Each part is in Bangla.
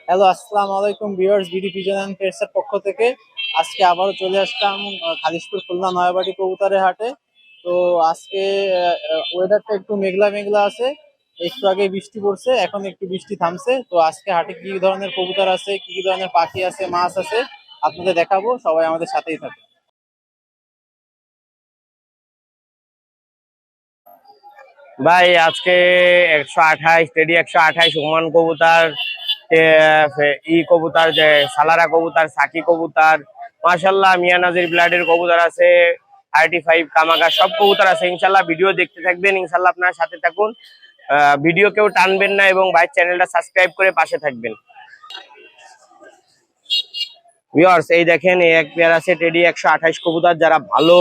হ্যালো, আসসালামু আলাইকুম ভিউয়ার্স। বিডি পিজন এন্ড পেটসের পক্ষ থেকে আজকে আবারও চলে আসলাম খালিশপুর খুলনা নয়াবাড়ি কবুতরের হাটে। তো আজকে ওয়েদারটা একটু মেঘলা মেঘলা আছে। একটু আগে বৃষ্টি পড়ছে, এখন একটু বৃষ্টি থামছে। তো আজকে হাটে কি কি ধরনের কবুতর আছে, কি কি ধরনের পাখি আছে, মাছ আছে আপনাদের দেখাবো। সবাই আমাদের সাথেই থাকে। ভাই আজকে 128 টেডি 128 ওমান কবুতর, কবুতর যে সালারা কবুতর, সাকি কবুতর, মাশাল্লাহ মিয়া নাজির ব্লাডের কবুতর আছে, 35 কামাগা সব কবুতর আছে। ইনশাল্লাহ ভিডিও দেখতে থাকবেন, ইনশাল্লাহ আপনার সাথে থাকুন। ভিডিও কেউ টানবেন না এবং ভাই চ্যানেলটা সাবস্ক্রাইব করে পাশে থাকবেন। ভিউয়ার্স এই দেখেন এই এক পেয়ার আছে টেডি 128 কবুতর। যারা ভালো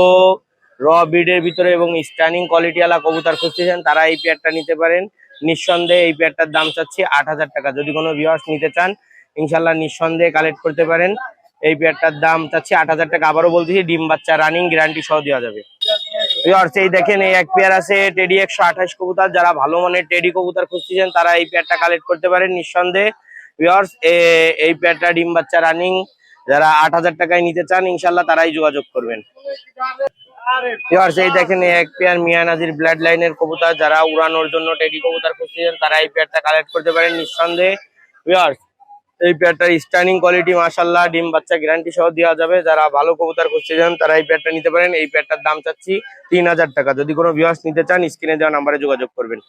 র ব্রিডের ভিতরে এবং স্টানিং কোয়ালিটি ওয়ালা কবুতর খুঁজতেছেন তারা এই পেয়ারটা নিতে পারেন। নিঃসন্দেহে এই পেয়ারটার দাম চাচ্ছি 8,000 টাকা। যদি কোনো ভিউয়ার্স নিতে চান ইনশাল্লাহ নিঃসন্দেহে কালেক্ট করতে পারেন। এই পেয়ারটার দাম চাচ্ছি 8,000 টাকা। আবারও বলতেছি ডিম বাচ্চা রানিং গ্যারান্টি সহ দেওয়া যাবে। ভিউয়ার্স এই দেখেন এই এক পেয়ার আছে টেডি 128 কবুতর। যারা ভালো মানের টেডি কবুতর খুঁজতেছেন তারা এই পেয়ারটা কালেক্ট করতে পারেন নিঃসন্দেহে। ভিউয়ার্স এই পেয়ারটা ডিম বাচ্চা রানিং, যারা 8,000 টাকায় নিতে চান ইনশাল্লাহ তারাই যোগাযোগ করবেন। ভিউয়ার্স এই দেখেন এক পেয়ার মিয়া নাজির ব্লাড লাইনের কবুতর। যারা উড়ানোর জন্য টেডি কবুতর খুঁজছেন তারা এই পেয়ারটা কালেক্ট করতে পারেন নিঃসন্দেহে। ভিউয়ার্স এই পেয়ারটার স্টানিং কোয়ালিটি মাশাল্লাহ, ডিম বাচ্চা গ্যারান্টি সহ দেওয়া যাবে। যারা ভালো কবুতর খুঁজছেন তারা এই পেয়ারটা নিতে পারেন। এই পেয়ারটার দাম চাচ্ছি 3,000 টাকা। যদি কোনো ভিউয়ার্স নিতে চান স্ক্রিনে দেওয়া নাম্বারে যোগাযোগ করবেন।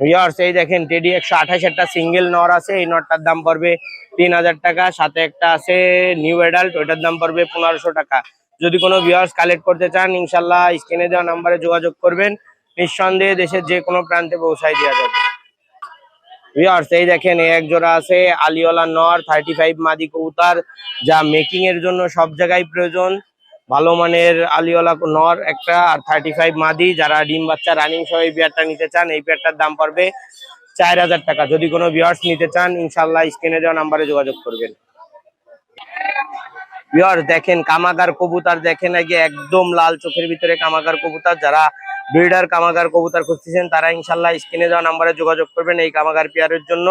ভিউয়ার্স এই দেখেন টেডি 128 একটা সিঙ্গেল নর আছে। এই নরটার দাম পড়বে 3,000 টাকা। সাথে একটা আছে নিউ অ্যাডাল্ট, ওইটার দাম পড়বে 1,500 টাকা। যদি কোনো ভিউয়ার্স কালেক্ট করতে চান ইনশাল্লাহ স্ক্রিনে দেওয়া নাম্বারে যোগাযোগ করবেন, নিঃসন্দেহে দেশের যে কোনো প্রান্তে পৌঁছায় দেওয়া যাবে। ভিউয়ার্স এই দেখেন এক জোড়া আছে আলিওলা নর 35 মাদি কবুতর, যা মেকিং এর জন্য সব জায়গায় প্রয়োজন। ভালো মানের আলিওলা নর একটা আর 35 মাদি। যারা ডিম বাচ্চা রানিং সহ এই পেয়ারটা নিতে চান এই পেয়ারটার দাম পড়বে 4,000 টাকা। যদি কোনো ভিউয়ার্স নিতে চান ইনশাল্লাহ স্ক্রিনে দেওয়া নাম্বারে যোগাযোগ করবেন। ভিউয়ার্স দেখেন কামাগার কবুতর দেখেন, আগে একদম লাল চোখের ভিতরে কামাগার কবুতর। যারা ব্রিডার কামাগার কবুতর খুঁজতেছেন তারা ইনশাল্লাহ স্ক্রিনে দেওয়া নাম্বারে যোগাযোগ করবেন এই কামাগার পেয়ারের জন্য।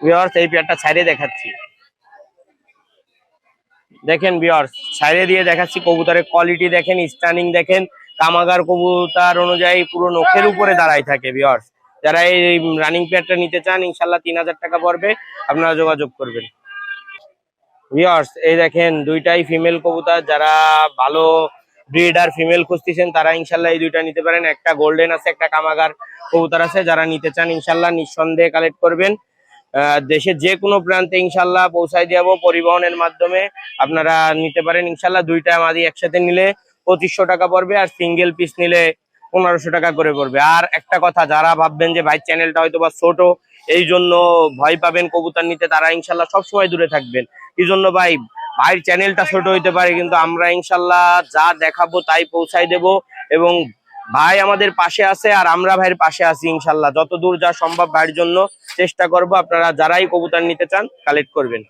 ভিউয়ার্স এই পেয়ারটা ছাইড়ে দেখাচ্ছি, দেখেন ভিউয়ার্স ছাইড়ে দিয়ে দেখাচ্ছি। কবুতরের কোয়ালিটি দেখেন, স্টানিং দেখেন। কামাগার কবুতর অনুযায়ী পুরো নখের উপরে দাঁড়ায় থাকে। ভিউয়ার্স যারা এই রানিং পেয়ারটা নিতে চান ইনশাল্লাহ 3,000 টাকা পড়বে, আপনারা যোগাযোগ করবেন। ভিউয়ার্স এই দেখেন দুইটাই ফিমেল কবুতর। যারা ভালো ব্রিডার ফিমেল খুঁজতেছেন তারা ইনশাল্লাহ এই দুইটা নিতে পারেন। একটা গোল্ডেন আছে, একটা কামাগার কবুতর আছে। যারা নিতে চান ইনশাল্লাহ নিঃসন্দেহে কালেক্ট করবেন। দেশের যে কোনো প্রান্তে ইনশাল্লাহ পৌঁছায় দেবো পরিবহনের মাধ্যমে। আপনারা নিতে পারেন ইনশাল্লাহ। দুইটা মাদি একসাথে নিলে 2,500 টাকা পড়বে, আর সিঙ্গেল পিস নিলে 1,500 টাকা করে পড়বে। আর একটা কথা, যারা ভাববেন যে ভাই চ্যানেলটা হয়তো বা ছোট এই জন্য ভয় পাবেন কবুতর নিতে, তারা ইনশাল্লাহ সবসময় দূরে থাকবেন। কি জন্য ভাই, ভাইয়ের চ্যানেলটা ছোট হইতে পারে কিন্তু আমরা ইনশাল্লাহ যা দেখাবো তাই পৌঁছাই দেব। এবং ভাই আমাদের পাশে আছে আর আমরা ভাইয়ের পাশে আছি ইনশাল্লাহ। যতদূর যা সম্ভব ভাইয়ের জন্য চেষ্টা করব। আপনারা যারাই কবুতর নিতে চান কালেক্ট করবেন।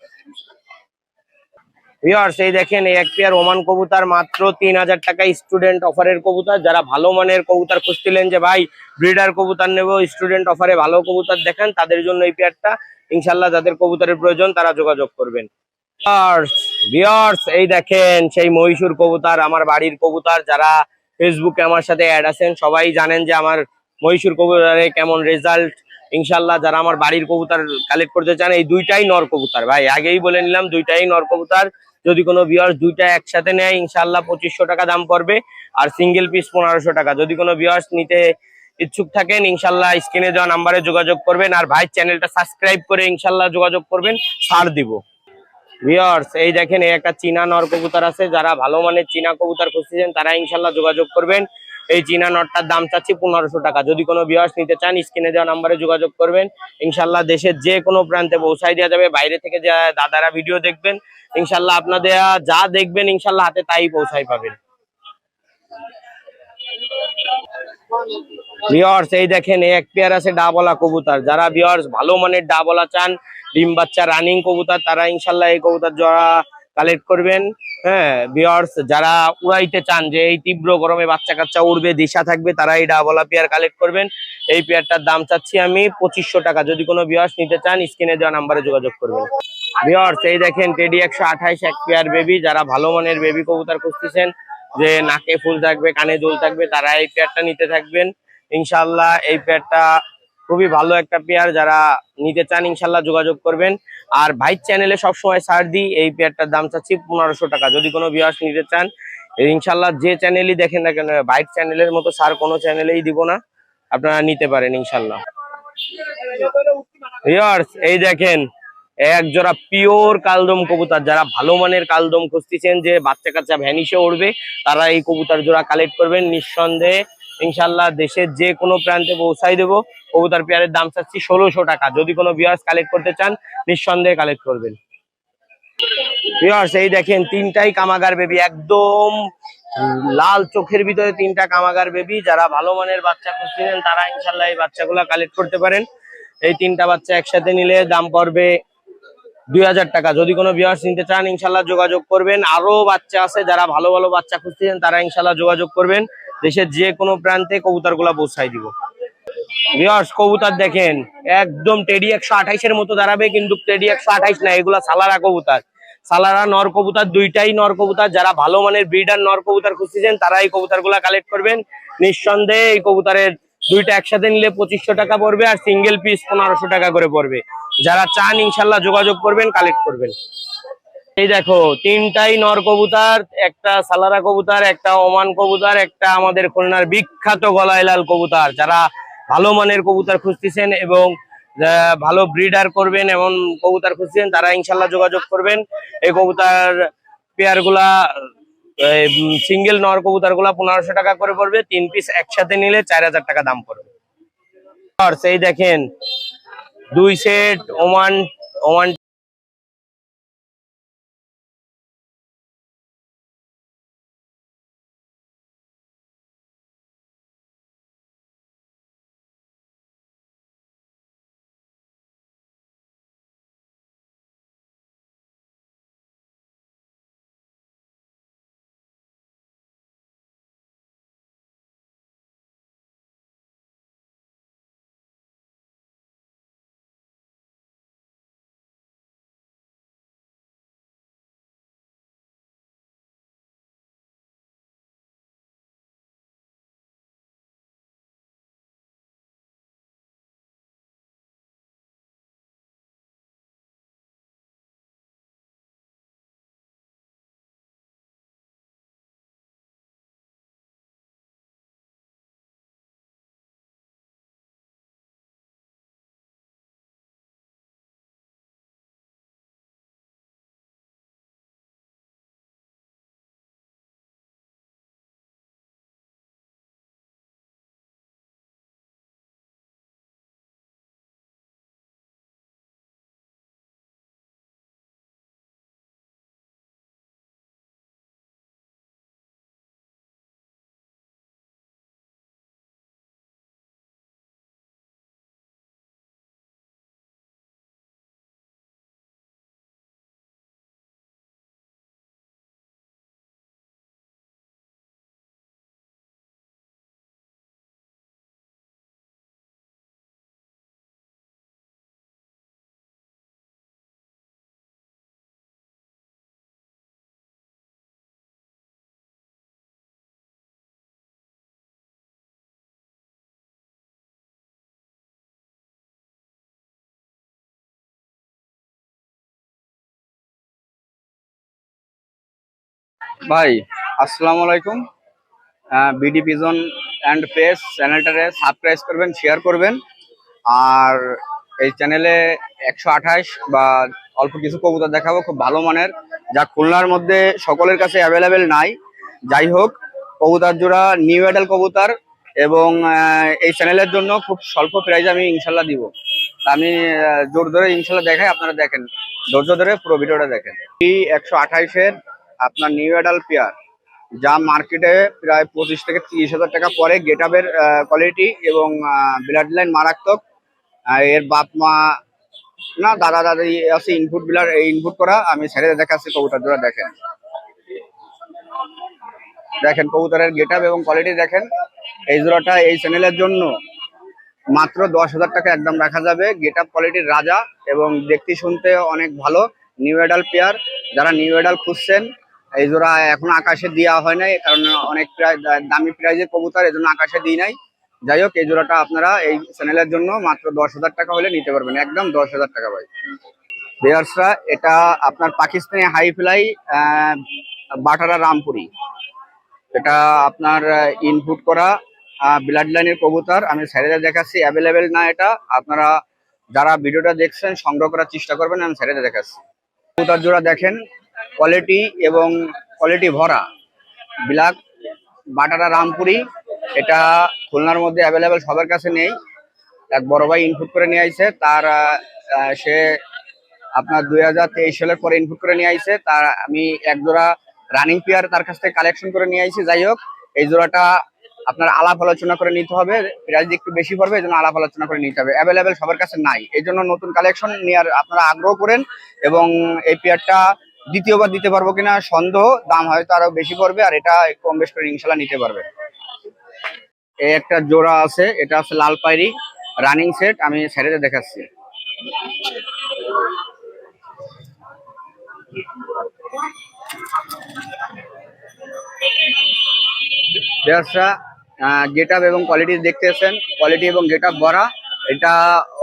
ভিউয়ার্স এই দেখেন এই এক পেয়ার ওমান কবুতর মাত্র 3,000 টাকা স্টুডেন্ট অফারের কবুতর। যারা ভালো মানের কবুতর খুঁজছিলেন যে ভাই ব্রিডার কবুতর নেব, স্টুডেন্ট অফারে ভালো কবুতর দেখেন, তাদের জন্য এই পেয়ারটা। ইনশাল্লাহ যাদের কবুতরের প্রয়োজন তারা যোগাযোগ করবেন। ভিউয়ার্স এই দেখেন সেই মহীশূর কবুতর, আমার বাড়ির কবুতর। যারা ফেসবুকে আমার সাথে অ্যাড আছেন সবাই জানেন যে আমার মহীশূর কবুতরে কেমন রেজাল্ট। ইনশাল্লাহ যারা আমার বাড়ির কবুতর কালেক্ট করতে চান, এই দুইটাই নর কবুতর ভাই, আগেই বলে নিলাম দুইটাই নর কবুতর। যদি কোনো ভিউয়ার্স দুইটা একসাথে নেয় ইনশাল্লাহ 2,500 টাকা দাম পড়বে, আর সিঙ্গেল পিস 1,500 টাকা। যদি কোনো ভিউয়ার্স নিতে ইচ্ছুক থাকেন ইনশাল্লাহ স্ক্রিনে দেওয়া নাম্বারে যোগাযোগ করবেন, আর ভাই চ্যানেলটা সাবস্ক্রাইব করে ইনশাল্লাহ যোগাযোগ করবেন, ছাড় দিব। ভিউয়ার্স এই দেখেন এই একটা চীনা নর কবুতর আছে। যারা ভালো মানের চীনা কবুতর খুঁজতেছেন তারা ইনশাল্লাহ যোগাযোগ করবেন। এই চীনা নরটার দাম চাচ্ছি 1,500 টাকা। যদি কোনো ভিউয়ার্স নিতে চান স্ক্রিনে দেওয়া নাম্বারে যোগাযোগ করবেন, ইনশাল্লাহ দেশের যে কোনো প্রান্তে পৌঁছাই দেওয়া যাবে। বাইরে থেকে যা দাদারা ভিডিও দেখবেন ইনশাল্লাহ আপনাদের যা দেখবেন ইনশাল্লাহ হাতে তাই পৌঁছাই পাবেন। ভিউয়ার্স এই দেখেন এক পেয়ার আছে ডাবলা কবুতর। যারা ভিউয়ার্স ভালো মানের ডাবলা চান, ডিম বাচ্চা রানিং কবুতর, তারা ইনশাল্লাহ এই কবুতর জোড়া কালেক্ট করবেন। হ্যাঁ ভিউয়ার্স, যারা উড়াইতে চান যে এই তীব্র গরমে বাচ্চা কাচ্চা উড়বে, দিশা থাকবে, তারা এই ডাবলা পেয়ার কালেক্ট করবেন। এই পেয়ারটার দাম চাচ্ছি আমি 2500 টাকা। যদি কোনো ভিউয়ার্স নিতে চান স্ক্রিনে দেওয়া নাম্বারে যোগাযোগ করবেন। ভিউয়ার্স, এই দেখেন টেডি 128 এক পেয়ার বেবি। যারা ভালো মানের বেবি কবুতর খুঁজতেছেন যে নাকে ফুল থাকবে, কানে দুল থাকবে, তারা এই পেয়ারটা নিতে থাকবেন ইনশাল্লাহ। এই পেয়ারটা খুবই ভালো একটা পেয়ার, যারা নিতে চান ইনশাল্লাহ যোগাযোগ করবেন। আর ভাইট চ্যানেলে সবসময় ছাড় দিই, এই পেয়ারটার দাম চাচ্ছি 1500 টাকা। যদি কোনো ভিউয়ার্স নিতে চান ইনশাল্লাহ, যে চ্যানেলই দেখেন না কেন, ভাইট চ্যানেলের মতো ছাড় কোনো চ্যানেলেই দিব না, আপনারা নিতে পারেন ইনশাল্লাহ। ভিউয়ার্স, এই দেখেন এক জোড়া পিওর কালদম কবুতর। যারা ভালো মানের কালদম খুঁজতেছেন যে বাচ্চা কাচ্চা ভ্যানিশে উড়বে, তারা এই কবুতর জোড়া কালেক্ট করবেন নিঃসন্দেহে ইনশাল্লাহ। দেশের যে কোনো প্রান্তে পৌঁছাই দেবো। কবুতর পেয়ারের দাম চাচ্ছি 1600 টাকা। যদি কোনো ভিউয়ার্স কালেক্ট করতে চান নিঃসন্দেহে কালেক্ট করবেন। ভিউয়ার্স, এই দেখেন তিনটাই কামাগার বেবি, একদম লাল চোখের ভিতরে তিনটা কামাগার বেবি। যারা ভালো মানের বাচ্চা খুঁজছিলেন তারা ইনশাল্লাহ এই বাচ্চাগুলা কালেক্ট করতে পারেন। এই তিনটা বাচ্চা একসাথে নিলে দাম পড়বে 2000 টাকা। যদি কোনো ভিউয়ার্স নিতে চান ইনশাল্লাহ যোগাযোগ করবেন। আরো বাচ্চা আছে, যারা ভালো ভালো বাচ্চা খুঁজছেন তারা ইনশাল্লাহ যোগাযোগ করবেন। দেশের যে কোনো প্রান্তে কবুতরগুলা পৌঁছাই দিব। ভিউয়ার্স, কবুতর দেখেন একদম টেডি 128 এর মতো দাঁড়াবে, কিন্তু টেডি 128 না, এগুলা সালারা কবুতর। সালারা নর কবুতর, দুইটাই নর কবুতর। যারা ভালো মানের ব্রিডার নর কবুতর খুঁজছেন তারা এই কবুতর গুলা কালেক্ট করবেন নিঃসন্দেহে। এই কবুতরের দুইটা একসাথে নিলে 2500 টাকা পড়বে, আর সিঙ্গেল পিস 1500 টাকা করে পড়বে। যারা চান ইনশাল্লাহ যোগাযোগ করবেন, কালেক্ট করবেন। এই দেখো তিনটাই নর কবুতর, একটা সালারা কবুতর, একটা ওমান কবুতর, একটা আমাদের খুলনার বিখ্যাত গলায় লাল কবুতর। যারা ভালো মানের কবুতর খুঁজতেছেন এবং ভালো ব্রিডার করবেন এমন কবুতর খুঁজছেন তারা ইনশাল্লাহ যোগাযোগ করবেন। এই কবুতর পেয়ার গুলা সিঙ্গেল নর কবুতর গুলা 1500 টাকা করে পড়বে, 3 পিস একসাথে নিলে 4000 টাকা দাম পড়বে। আর সেই দেখেন 2 সেট ওমান ওমান ভাই আসসালামু আলাইকুম। বিডি পিজন অ্যান্ড পেস চ্যানেলটারে সাবস্ক্রাইব করবেন, শেয়ার করবেন। আর এই চ্যানেলে 128 বা অল্প কিছু কবুতর দেখাবো খুব ভালো মানের, যা খুলনার মধ্যে সকলের কাছে অ্যাভেলেবেল নাই। যাই হোক, কবুতর জোড়া নিউ অ্যাডাল কবুতর, এবং এই চ্যানেলের জন্য খুব স্বল্প প্রাইজে আমি ইনশাল্লাহ দিব। তা আমি জোর ধরে ইনশাল্লাহ দেখাই, আপনারা দেখেন, ধৈর্য ধরে পুরো ভিডিওটা দেখেন। এই 128-এর আপনার নিউ অ্যাডাল পেয়ার, যা মার্কেটে প্রায় 25 থেকে 30 হাজার টাকা পরে। গেট আপের কোয়ালিটি এবং ব্লাড লাইন মারাত্মক। এর বাপ মা না, দাদা দাদি আছে ইনপুট বিলার ইনপুট করা, আমি ছেড়ে দেখাচ্ছি কবুতর জোড়া। দেখেন দেখেন কবুতরের গেট আপ এবং কোয়ালিটি দেখেন। এই জোড়াটা এই চ্যানেলের জন্য মাত্র 10,000 টাকা একদম রাখা যাবে। গেট আপ কোয়ালিটির রাজা এবং দেখতে শুনতে অনেক ভালো। নিউ এডাল পেয়ার, যারা নিউ এডাল খুঁজছেন, এই জোড়া এখন আকাশে দেওয়া হয় নাই, কারণ অনেক দামি প্রাইজের কবুতর, এই জন্য আকাশে দিই নাই। যাই হোক, এই জোড়াটা আপনারা এই চ্যানেলের জন্য মাত্র 10,000 টাকা হলে নিতে পারবেন, একদম 10,000 টাকা ভাই। ভিউয়ার্সরা, এটা আপনার পাকিস্তানি হাই ফ্লাই বাটারা রামপুরি। এটা আপনার ইনপুট করা ব্লাড লাইনের কবুতর, আমি সাইডে দেখাচ্ছি। অ্যাভেলেবেল না, এটা আপনারা যারা ভিডিওটা দেখছেন সংগ্রহ করার চেষ্টা করবেন, আমি সাইডে দেখাচ্ছি। কবুতর জোড়া দেখেন, কোয়ালিটি এবং কোয়ালিটি ভরা ব্ল্যাক বাটারা রামপুরি। এটা খুলনার মধ্যে অ্যাভেলেবেল, সবার কাছে নেই। এক বড় ভাই ইনপুট করে নিয়ে আইছে, তার সে আপনার 2023 সালের পরে ইনপুট করে নিয়ে আইছে। তার আমি এক জোড়া রানিং পেয়ার তার কাছ থেকে কালেকশন করে নিয়ে আইছি। যাই হোক, এই জোড়াটা আপনার আলাপ আলোচনা করে নিতে হবে, প্রাইস একটু বেশি পড়বে, এই জন্য আলাপ আলোচনা করে নিতে হবে। অ্যাভেলেবেল সবার কাছে নাই, এই জন্য নতুন কালেকশন নেওয়ার আপনারা আগ্রহ করেন। এবং এই পেয়ারটা দ্বিতীয়বার দিতে পারবো কিনা সন্দেহ, দাম হয়তো আরো বেশি পড়বে, আর এটা কম বেশ করে ইনশাল্লাহ নিতে পারবে। এই একটা জোড়া আছে, এটা আছে লাল পায়রি রানিং সেট, আমি সাইডে দেখাচ্ছি। গেট আপ এবং কোয়ালিটি দেখতেছেন, কোয়ালিটি এবং গেট আপ ভরা। এটা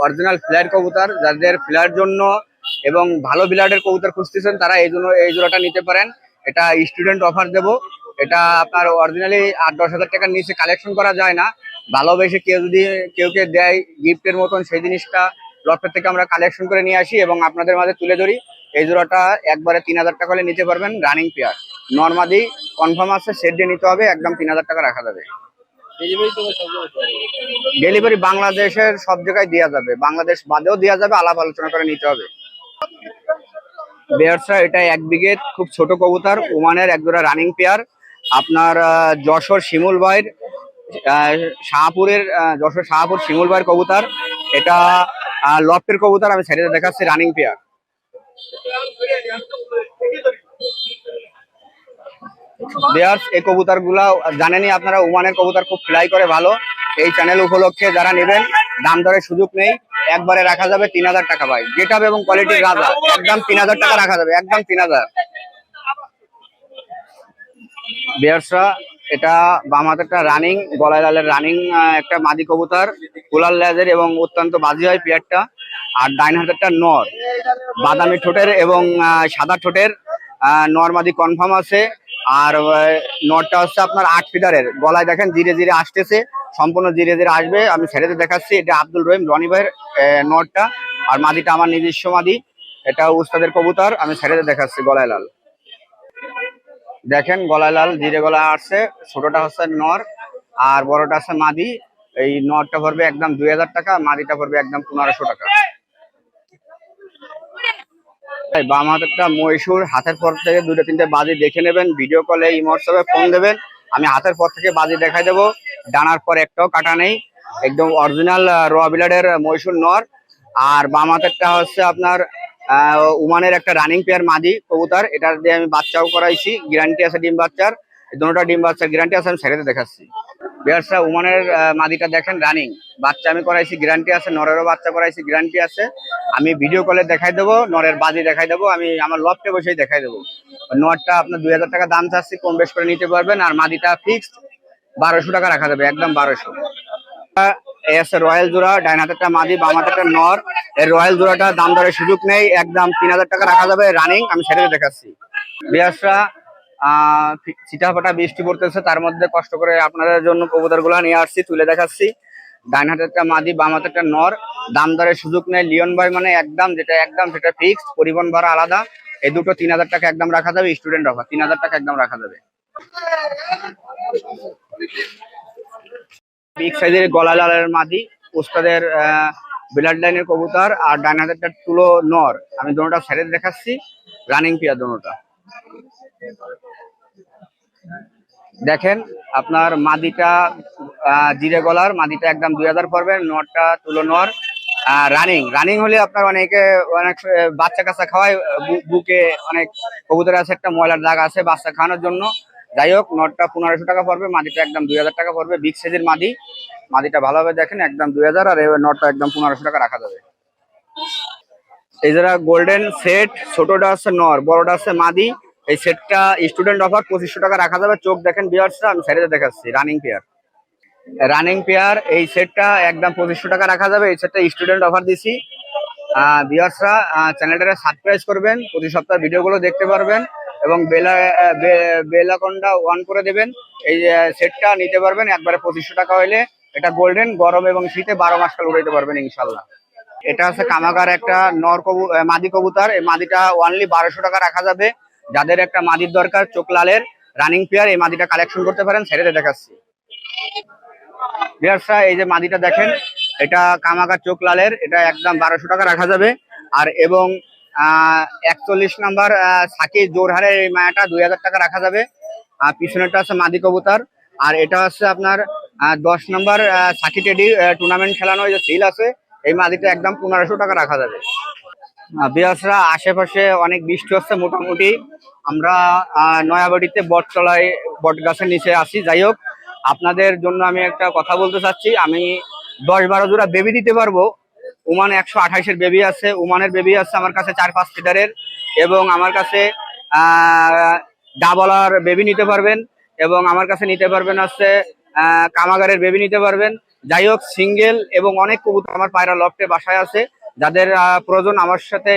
অরিজিনাল ফ্ল্যাট কবুতর, যাদের ফ্ল্যাট জন্য এবং ভালো বিলার্ডের কবুতর খুঁজতেছেন তারা এই জন্য এই জোড়াটা নিতে পারেন। এটা স্টুডেন্ট অফার দেবো। এটা আপনার অরিজিনালি 8-10 হাজার টাকার নিচে কালেকশন করা যায় না। ভালোবেসে কেউ যদি কেউকে দেয় গিফটের মতন, সেই জিনিসটা লফটের থেকে আমরা কালেকশন করে নিয়ে আসি এবং আপনাদের মাঝে তুলে ধরি। এই জোড়াটা একবারে 3,000 টাকা হলে নিতে পারবেন। রানিং পেয়ার, নর্মাদি কনফার্ম আছে, সেট দিয়ে নিতে হবে, একদম 3,000 টাকা রাখা যাবে। ডেলিভারি বাংলাদেশের সব জায়গায় দেওয়া যাবে, বাংলাদেশ বাদেও দেওয়া যাবে, আলাপ আলোচনা করে নিতে হবে। বেয়ারসা, এটা এক বিঘের খুব ছোট কবুতর, ওমানের একজোড়া রানিং পেয়ার। আপনার যশোর শিমুল ভাইয়ের যশোর শাহপুর শিমুল ভাইয়ের কবুতর। এটা লফটের কবুতর, আমি সাইডে দেখাচ্ছি, রানিং পেয়ার। বেয়ার্স, এই কবুতর গুলা জানেনই আপনারা, ওমানের কবুতর খুব ফ্লাই করে ভালো। এই চ্যানেল উপলক্ষে যারা নেবেন, দাম দরের সুযোগ নেই, একবারে রাখা যাবে 3,000 টাকা ভাই। গেট আপ এবং কোয়ালিটির রাজা, একদম 3,000 টাকা রাখা যাবে, একদম 3,000। বেয়ার্সরা, এটা বাম হাতেরটা রানিং, গলায় লালের রানিং একটা মাদি কবুতর, কুলার লেজের এবং অত্যন্ত বাজি হয় পেয়ারটা। আর ডাইন হাতেরটা নর, বাদামি ঠোঁটের এবং সাদা ঠোঁটের, নর মাদি কনফার্ম আছে। আর নটটা হচ্ছে আপনার 8 ফিটারের, গলায় দেখেন ধীরে ধীরে আসতেছে, সম্পূর্ণ ধীরে ধীরে আসবে। আমি ছেড়েতে দেখাচ্ছি, এটা আব্দুল রহিম রনি ভাইয়ের নটটা, আর মাদিটা আমার নিজস্ব মাদি, এটা উস্তাদের কবুতর, আমি ছেড়েতে দেখাচ্ছি। গলায় লাল দেখেন, গলায় লাল ধীরে গলায় আসছে। ছোটটা হচ্ছে নর আর বড়টা আছে মাদি। এই নরটা পড়বে একদম 2,000 টাকা, মাদিটা পড়বে একদম 1,500 টাকা। বাম হাতেরটা মহীশূর, হাতের পর থেকে 2-3টে বাজি দেখে নেবেন, ভিডিও কলে হোয়াটসঅ্যাপে ফোন দেবেন, আমি হাতের পর থেকে বাজি দেখাই দেবো। ডানার পর একটাও কাটা নেই, একদম অরিজিনাল র বিলাডের মহীশূর নর। আর বাম হাতেরটা হচ্ছে আপনার ওমানের একটা রানিং পেয়ার মাদি কবুতর, এটার দিয়ে আমি বাচ্চাও করাইছি, গ্যারান্টি আছে ডিম বাচ্চার, দুটোটা ডিম বাচ্চার গ্যারান্টি আছে, আমি ছেড়ে দেখাচ্ছি। বিয়ার্সরা, ওমানের মাদিটা দেখেন রানিং, বাচ্চা আমি করাইছি, গ্যারান্টি আছে। নরেরও বাচ্চা করাইছি, গ্যারান্টি আছে। আমি ভিডিও কলে দেখাই দেবো, নরের বাজি দেখাই দেবো, আমি আমার লফটে বসেই দেখাই দেবো। নরটা আপনার 2,000 টাকা দাম চাচ্ছি, কম বেশ করে নিতে পারবেন। আর মাদিটা ফিক্সড 1,200 টাকা রাখা যাবে, একদম 1,200। এই আছে রয়্যাল জোড়া, ডাইন হাতেরটা মাদি, বাম হাতেরটা নর। এই রয়্যাল জোড়াটা দাম দরের সুযোগ নেই, একদম 3,000 টাকা রাখা যাবে, রানিং, আমি ছেড়ে দেখাচ্ছি। বিয়ার্সরা, ছিটাফাটা বৃষ্টি পড়তেছে, তার মধ্যে কষ্ট করে আপনাদের জন্য কবুতর গুলা নিয়ে আসছি, তুলে দেখাচ্ছি। ডাইন হাতেরটা মাদি, বাম হাতেরটা নর, দাম দরের সুযোগ নেই। লিওন ভাই মানে একদম সেটা ফিক্সড, পরিবহন ভাড়া আলাদা। এই দুটো 3,000 টাকা একদম রাখা যাবে, স্টুডেন্ট অফার, 3,000 টাকা একদম রাখা যাবে। বিগ সাইজের গলা লালের মাদি, উস্তাদের ব্লাড লাইনের কবুতর। আর ডাইন হাতেরটা তুলো নর, আমি দুটোটা ছেড়ে দেখাচ্ছি, রানিং পেয়ার দুটোটা। দেখেন, আপনার মাদিটা জিরে গলার মাদিটা একদম 2,000 পড়বে, নরটা তুলো নর। রানিং রানিং হলে আপনার অনেকে অনেক বাচ্চা কাচ্চা খাওয়ায়, বুকে অনেক কবুতর আছে, একটা ময়লার দাগ আছে বাচ্চা খাওয়ানোর জন্য। যাই হোক, নটটা 1500 টাকা পড়বে, মাদিটা একদম 2000 টাকা পড়বে। বিগ সাইজের মাদিটা ভালোভাবে দেখেন, একদম 2000, আর নটটা একদম 1500 টাকা রাখা যাবে। এই যারা গোল্ডেন সেট, ছোটটা আছে নর, বড়টা আছে মাদি, এই সেটটা স্টুডেন্ট অফার 2500 টাকা রাখা যাবে। চোখ দেখেন ভিউয়ার্সরা, আমি সাইডে দেখাচ্ছি। রানিং পেয়ার এই সেটটা একদম 2500 টাকা রাখা যাবে। এই সেটটা স্টুডেন্ট অফার দিছি। ভিউয়ার্সরা চ্যানেলটা সাবস্ক্রাইব করবেন, প্রতি সপ্তাহে ভিডিওগুলো দেখতে পারবেন এবং বেল আইকনটা অন করে দেবেন। এই সেটটা নিতে পারবেন একবারে 2500 টাকা হইলে। এটা গোল্ডেন, গরম এবং শীতে 12 মাস কাল উড়াইতে পারবেন ইনশাল্লাহ। এটা আছে কামাগার একটা মাদি কবুতর। এই মাদিটা অনলি 1200 টাকা রাখা যাবে। যাদের একটা মাদির দরকার চোখ লালের রানিং পেয়ার, এই মাদিটা কালেকশন করতে পারেন। ছেড়ে দেখাচ্ছি ভিউয়ার্সরা, এই যে মাদিটা দেখেন, এটা কামাগার চোখ লালের, এটা একদম 1200 টাকা রাখা যাবে। আর এবং 41 নাম্বার সাকি জোরহারের এই মায়াটা 2000 টাকা রাখা যাবে। আর পিছনেরটা আছে মাদি কবুতর। আর এটা হচ্ছে আপনার 10 নাম্বার সাকি টেডি, টুর্নামেন্ট খেলানো যে সিল আছে, এই মাদিটা একদম 1500 টাকা রাখা যাবে। ভিউয়ার্সরা, আশেপাশে অনেক বৃষ্টি হচ্ছে মোটামুটি। আমরা নয়াবাড়িতে বট গাছের নিচে আছি। যাই হোক, আপনাদের জন্য আমি একটা কথা বলতে চাচ্ছি। আমি 10-12 জোড়া বেবি দিতে পারবো। ওমান 128-এর বেবি আছে, ওমানের বেবি আছে আমার কাছে 4-5 লিটারের, এবং আমার কাছে ডাবলার বেবি নিতে পারবেন, এবং আমার কাছে নিতে পারবেন আছে কামাগারের বেবি নিতে পারবেন। যাই হোক, সিঙ্গেল এবং অনেক কবুতর আমার পায়রা লফটে বাসায় আছে। যাদের প্রয়োজন আমার সাথে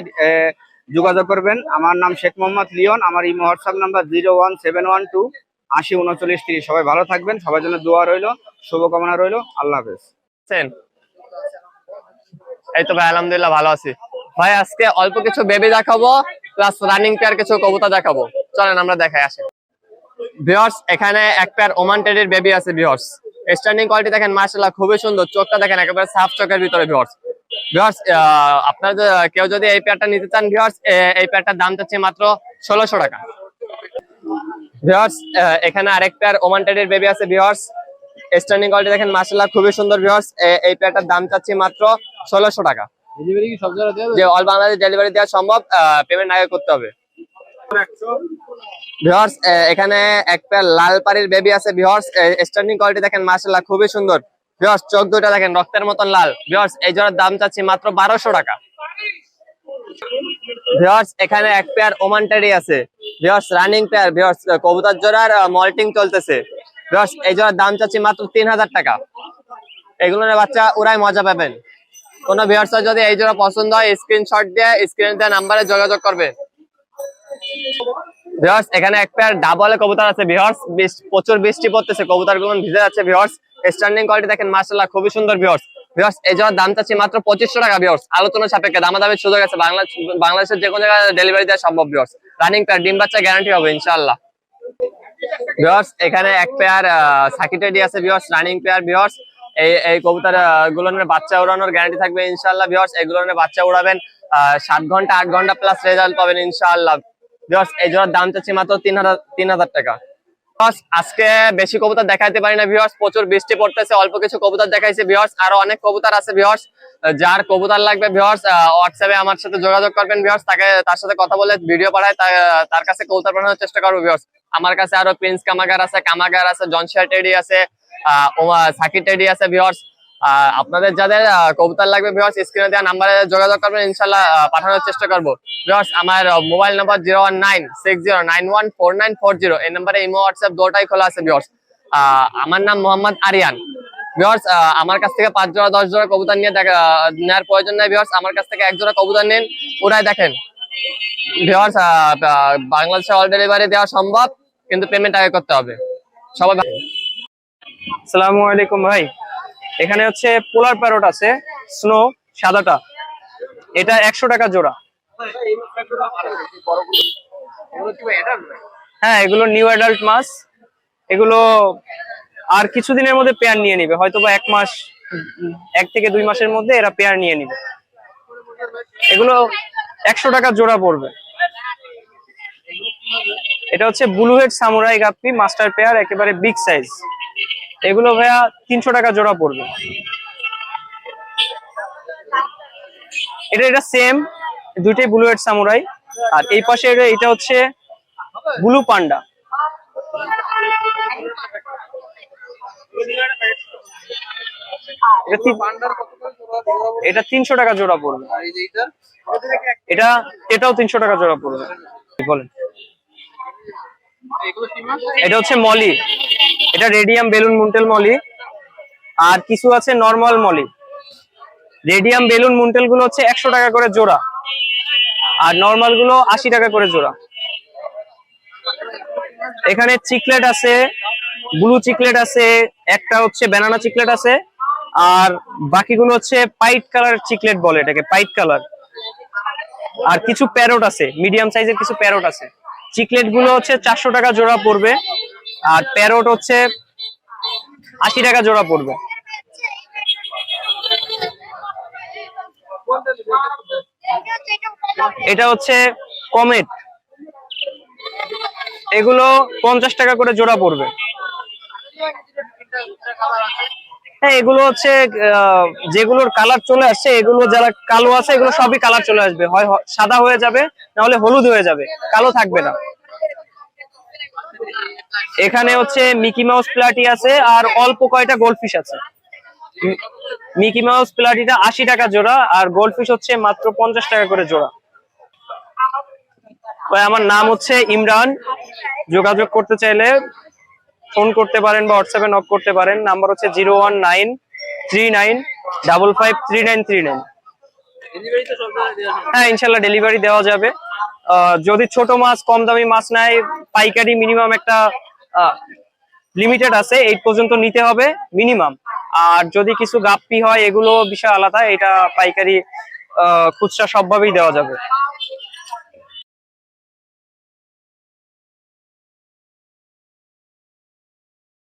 যোগাযোগ করবেন। আমার নাম শেখ মোহাম্মদ লিওন। আমার এই হোয়াটসঅ্যাপ নাম্বার 01712803930। সবাই ভালো থাকবেন, সবার জন্য দোয়া রইলো, শুভকামনা রইলো। আল্লাহ হাফেজ। এই তো ভাই, আলহামদুলিল্লাহ ভালো আছি ভাই। আজকে অল্প কিছু বেবি দেখাবো, প্লাস রানিং পেয়ার কিছু কবুতর দেখাবো। চলেন আমরা দেখাই আসি। ভিউয়ার্স, এখানে এক পেয়ার ওমান টেডির বেবি আছে। ভিউয়ার্স, স্ট্যান্ডিং কোয়ালিটি দেখেন, মাশাআল্লাহ খুবই সুন্দর। চোখটা দেখেন একেবারে সাফ চোখের ভিতরে। ভিউয়ার্স, আপনারা কেউ যদি এই পেয়ারটা নিতে চান, ভিউয়ার্স এই পেয়ারটার দাম চাচ্ছি মাত্র 1600 টাকা। ভিউয়ার্স, এখানে আরেক পেয়ার ওমান টেডির বেবি আছে। ভিউয়ার্স, স্ট্যান্ডিং কোয়ালিটি দেখেন, মাশাআল্লাহ খুবই সুন্দর। ভিউয়ার্স, এই পেয়ারটার দাম চাচ্ছি মাত্র 1600 টাকা। যে অল বাংলাদেশ ডেলিভারি দেওয়া সম্ভব, পেমেন্ট আগে করতে হবে। ভিউয়ার্স, এখানে এক পেয়ার লাল পাড়ির বেবি আছে। ভিউয়ার্স, স্ট্যান্ডিং কোয়ালিটি দেখেন, মাশাআল্লাহ খুবই সুন্দর। ভিউয়ার্স, চোখ দুটো দেখেন রক্তের মতন লাল। ভিউয়ার্স, এই জোড়ার দাম চাচ্ছি মাত্র 1200 টাকা। ভিউয়ার্স, এখানে এক পেয়ার ওমান টেডি আছে। Viewers, running pair. ভিউয়ার্স, কবুতর জোড়ার মল্টিং চলতেছে। ভিউয়ার্স, এই জোড়ার দাম চাচ্ছি মাত্র 3000 টাকা। এগুলোর বাচ্চা উড়াই মজা পাবেন। কোন ভিউয়ার্স যদি এই জোড়া পছন্দ হয়, স্ক্রিনশট দিয়ে স্ক্রিনে দেওয়া নাম্বারে যোগাযোগ করবে। ভিউয়ার্স, এখানে এক পেয়ার ডাবল কবুতর আছে। ভিউয়ার্স, প্রচুর বৃষ্টি পড়তেছে, কবুতরগুলো ভিজে যাচ্ছে। ভিউয়ার্স, স্ট্যান্ডিং কোয়ালিটি দেখেন, মাশাআল্লাহ খুবই সুন্দর। ভিউয়ার্স, এই জোড়ার দাম চাচ্ছি মাত্র 2500 টাকা। ভিউয়ার্স, আলোচনা সাপেক্ষে দামাদামির সুযোগ আছে। বাংলাদেশের যে কোনো জায়গায় ডেলিভারি দেওয়া সম্ভব। ভিউয়ার্স, রানিং পেয়ার, ডিম বাচ্চা গ্যারান্টি হবে ইনশাআল্লাহ। ভিউয়ার্স, এখানে এক পেয়ার সাকি টেডি আছে। Viewers, running pair. ভিউয়ার্স, এই কবুতর গুলোর বাচ্চা উড়ানোর গ্যারান্টি থাকবে ইনশাআল্লাহ। ভিউয়ার্স, এগুলোর বাচ্চা উড়াবেন, 7 ঘন্টা 8 ঘন্টা প্লাস রেজাল্ট পাবেন ইনশাআল্লাহ। ভিউয়ার্স, এই জোড়ার দাম চাচ্ছি মাত্র 3000 টাকা। আজকে বেশি কবুতর দেখাইতে পারি না। ভিউয়ার্স, প্রচুর বৃষ্টি পড়তেছে, অল্প কিছু কবুতর দেখাইছে। ভিউয়ার্স, আরো অনেক কবুতর আছে। ভিউয়ার্স, যার কবুতর লাগবে ভিউয়ার্স হোয়াটসঅ্যাপে আমার সাথে যোগাযোগ করবেন। ভিউয়ার্স, তার সাথে কথা বলে ভিডিও পাঠায় তার কাছে কবুতর পাঠানোর চেষ্টা করবো। ভিউয়ার্স, আমার কাছে আরো প্রিন্স কামাগার আছে, জনশিয়া টেডি আছে, সাকি টেডি আছে। ভিউয়ার্স, আপনাদের যাদের কবুতর লাগবে ভিউয়ার্স, স্ক্রিনে দেওয়া নাম্বারে যোগাযোগ করবেন, ইনশাআল্লাহ পাঠানোর চেষ্টা করব। ভিউয়ার্স, আমার মোবাইল নাম্বার 01960914940। এই নম্বরে ইমো হোয়াটসঅ্যাপ দুটোই খোলা আছে। ভিউয়ার্স, আমার নাম মোহাম্মদ আরিয়ান। ভিউয়ার্স, আমার কাছ থেকে 5 জোড়া 10 জোড়া কবুতর নেওয়ার প্রয়োজন নাই। ভিউয়ার্স, আমার কাছ থেকে 1 জোড়া কবুতর নিন, ওরাই দেখেন। ভিউয়ার্স, বাংলাদেশে অল ডেলিভারি দেওয়া সম্ভব, কিন্তু পেমেন্ট আগে করতে হবে। সবাই আসসালামু আলাইকুম ভাই। এখানে হচ্ছে পোলার প্যারট আছে, স্নো সাদাটা, এটা 100 টাকা জোড়া। হ্যাঁ, এগুলো নিউ অ্যাডাল্ট মাছ। এগুলো আর কিছুদিনের মধ্যে পেয়ার নিয়ে নিবে, হয়তো বা 1 থেকে 2 মাসের মধ্যে এরা পেয়ার নিয়ে নিবে। এগুলো 100 টাকা জোড়া পড়বে। এটা হচ্ছে blue head samurai guppy master pair, একেবারে বিগ সাইজ। এগুলো ভাইয়া 300 টাকা জোড়া পড়বে। এটা সেম, দুইটাই ব্লু হেড সামুরাই। আর এই পাশে এটা হচ্ছে ব্লু পান্ডা। এটা 300 টাকা জোড়া পড়বে। এটাও 300 টাকা জোড়া পড়বে। বলেন, এটা হচ্ছে মলি, এটা রেডিয়াম বেলুন মুন্টেল মলি। আর কিছু আছে নরমাল মলি। রেডিয়াম বেলুন মুন্টেল গুলো হচ্ছে 100 টাকা করে জোড়া, আর নরমাল গুলো 80 টাকা করে জোড়া। এখানে চিকলেট আছে, ব্লু চিকলেট আছে, একটা হচ্ছে ব্যানানা চিকলেট আছে, আর বাকিগুলো হচ্ছে পাইট কালার চিকলেট বলে এটাকে, পাইট কালার। আর কিছু প্যারট আছে, মিডিয়াম সাইজের কিছু প্যারট আছে। চিকলেট গুলো হচ্ছে 400 টাকা জোড়া পড়বে, আর প্যারট হচ্ছে 80 টাকা জোড়া পড়বে। এটা হচ্ছে কমেট, এগুলো 50 টাকা করে জোড়া পড়বে। হ্যাঁ, এগুলো হচ্ছে যেগুলোর কালার চলে আসছে, এগুলো যারা কালো আছে এগুলো সবই কালার চলে আসবে, হয় সাদা হয়ে যাবে, না হলে হলুদ হয়ে যাবে, কালো থাকবে না। এখানে হচ্ছে মিকি মাউস প্লাটি আছে, আর অল্প কয়টা গোল্ডফিশ আছে। মিকি মাউস প্লাটিটা 80 টাকা জোড়া, আর গোল্ডফিশ হচ্ছে মাত্র 50 টাকা করে জোড়া। আমার নাম হচ্ছে ইমরান, যোগাযোগ করতে চাইলে ফোন করতে পারেন বা হোয়াটসঅ্যাপে নক করতে পারেন। নাম্বার হচ্ছে 01939553939। হ্যাঁ, ইনশাল্লাহ ডেলিভারি দেওয়া যাবে। যদি ছোট মাছ, কম দামি মাছ নেয়, পাইকারি মিনিমাম একটা লিমিটেড আছে, 8 পর্যন্ত নিতে হবে মিনিমাম। আর যদি কিছু গাপ্পি হয়, এগুলো বিষয় আলাদা, এটা পাইকারি খুচরা সবভাবেই দেওয়া যাবে।